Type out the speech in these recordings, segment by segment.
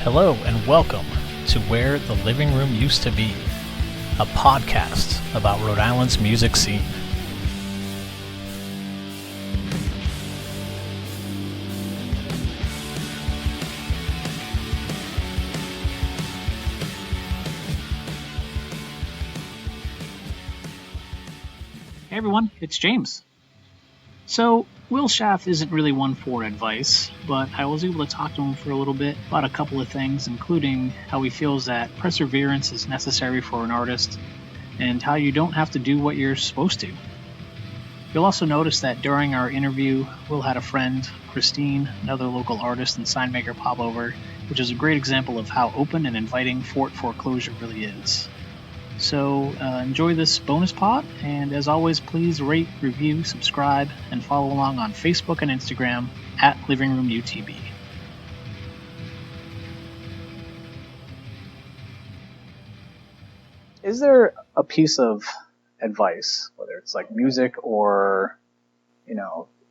Hello and welcome to Where the Living Room Used to Be, a podcast about Rhode Island's music scene. Hey everyone, it's James. So, Will Schaff isn't really one for advice, but I was able to talk to him for a little bit about a couple of things, including how he feels that perseverance is necessary for an artist, and how you don't have to do what you're supposed to. You'll also notice that during our interview, Will had a friend, Christine, another local artist and sign maker, pop over, which is a great example of how open and inviting Fort Foreclosure really is. So enjoy this bonus pod, and as always, please rate, review, subscribe, and follow along on Facebook and Instagram at Living Room UTB. Is there a piece of advice, whether it's like music or,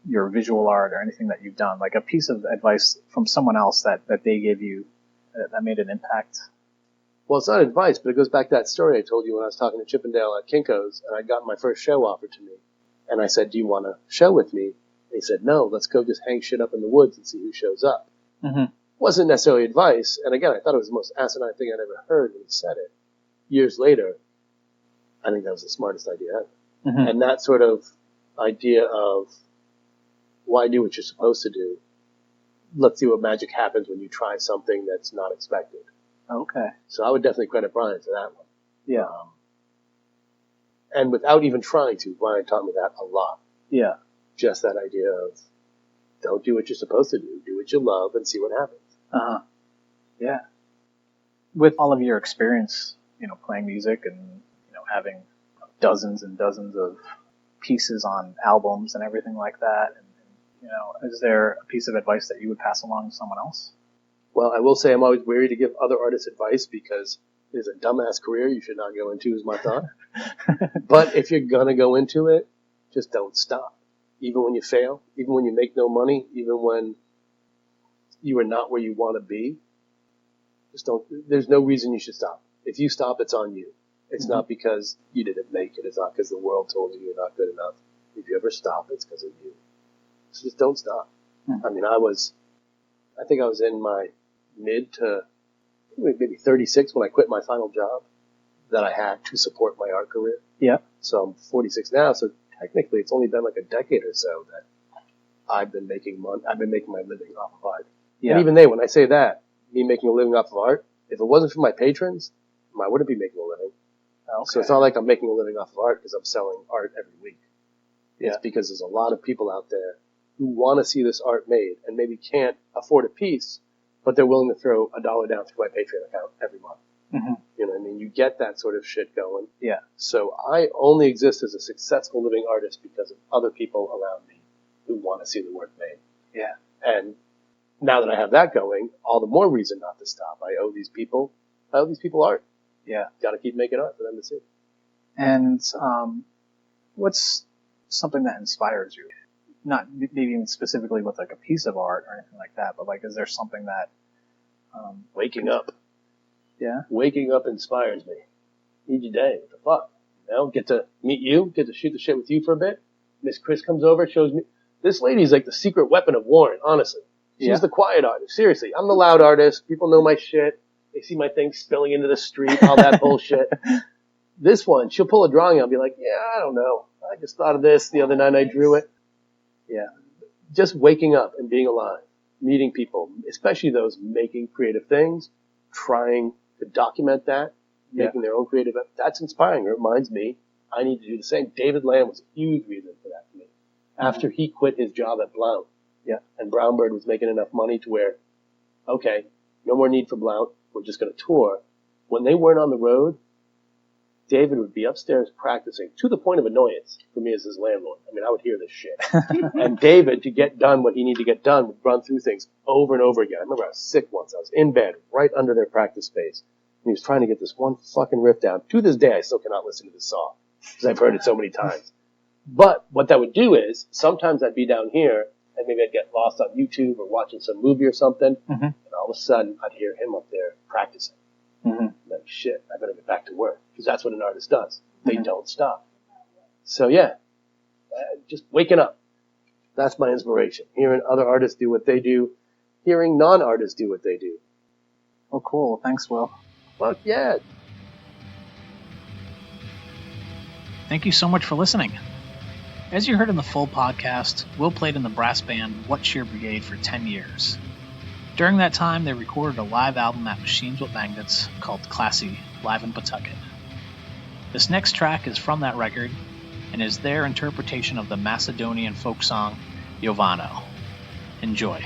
your visual art or anything that you've done, like a piece of advice from someone else that they gave you that made an impact? Well, it's not advice, but it goes back to that story I told you when I was talking to Chippendale at Kinko's, and I got my first show offered to me. And I said, do you want to show with me? And he said, no, let's go just hang shit up in the woods and see who shows up. Mm-hmm. Wasn't necessarily advice, and again, I thought it was the most asinine thing I'd ever heard when he said it. Years later, I think that was the smartest idea ever. Mm-hmm. And that sort of idea of why do what you're supposed to do, let's see what magic happens when you try something that's not expected. Okay. So I would definitely credit Brian for that one. Yeah. And without even trying to, Brian taught me that a lot. Yeah. Just that idea of don't do what you're supposed to do what you love and see what happens. Uh-huh. Yeah. With all of your experience, playing music and, having dozens and dozens of pieces on albums and everything like that, and, is there a piece of advice that you would pass along to someone else? Well, I will say I'm always wary to give other artists advice because it is a dumbass career you should not go into, is my thought. But if you're gonna go into it, just don't stop. Even when you fail, even when you make no money, even when you are not where you want to be, just don't. There's no reason you should stop. If you stop, it's on you. It's not because you didn't make it. It's not because the world told you you're not good enough. If you ever stop, it's because of you. So just don't stop. Mm-hmm. I mean, I think I was in my mid to maybe 36 when I quit my final job that I had to support my art career. Yeah. So I'm 46 now, so technically it's only been like a decade or so that I've been making money. I've been making my living off of art. Yeah. And even when I say that, me making a living off of art, if it wasn't for my patrons, I wouldn't be making a living. Okay. So it's not like I'm making a living off of art because I'm selling art every week. It's because there's a lot of people out there who want to see this art made and maybe can't afford a piece, but they're willing to throw $1 down through my Patreon account every month. Mm-hmm. You know what I mean? You get that sort of shit going. Yeah. So I only exist as a successful living artist because of other people around me who want to see the work made. Yeah. And now that I have that going, all the more reason not to stop. I owe these people art. Yeah. Got to keep making art for them to see. And what's something that inspires you? Not maybe even specifically with like a piece of art or anything like that, but like, is there something that Waking up. Yeah. Waking up inspires me. Each day. What the fuck? Get to meet you, get to shoot the shit with you for a bit. Miss Chris comes over, shows me. This lady's like the secret weapon of Warren, honestly. She's the quiet artist. Seriously. I'm the loud artist. People know my shit. They see my thing spilling into the street, all that bullshit. This one, she'll pull a drawing. I'll be like, yeah, I don't know. I just thought of this the other night. I drew it. Yeah. Just waking up and being alive, meeting people, especially those making creative things, trying to document that, making their own creative. That's inspiring. It reminds me I need to do the same. David Lamb was a huge reason for that for me. After he quit his job at Blount, and Brown Bird was making enough money to where, okay, no more need for Blount. We're just going to tour. When they weren't on the road, David would be upstairs practicing to the point of annoyance for me as his landlord. I mean, I would hear this shit. And David, to get done what he needed to get done, would run through things over and over again. I remember I was sick once. I was in bed right under their practice space. And he was trying to get this one fucking riff down. To this day, I still cannot listen to this song because I've heard it so many times. But what that would do is sometimes I'd be down here and maybe I'd get lost on YouTube or watching some movie or something, Mm-hmm. and all of a sudden I'd hear him up there practicing. Mm-hmm. Like, shit, I better get back to work, because that's what an artist does. They Mhm. don't stop. So yeah, just waking up. That's my inspiration. Hearing other artists do what they do, hearing non-artists do what they do. Oh, cool. Thanks, Will. Fuck yeah. Thank you so much for listening. As you heard in the full podcast, Will played in the brass band What Cheer Brigade for 10 years. During that time, they recorded a live album at Machines with Magnets called Classy, live in Pawtucket. This next track is from that record and is their interpretation of the Macedonian folk song Jovano. Enjoy.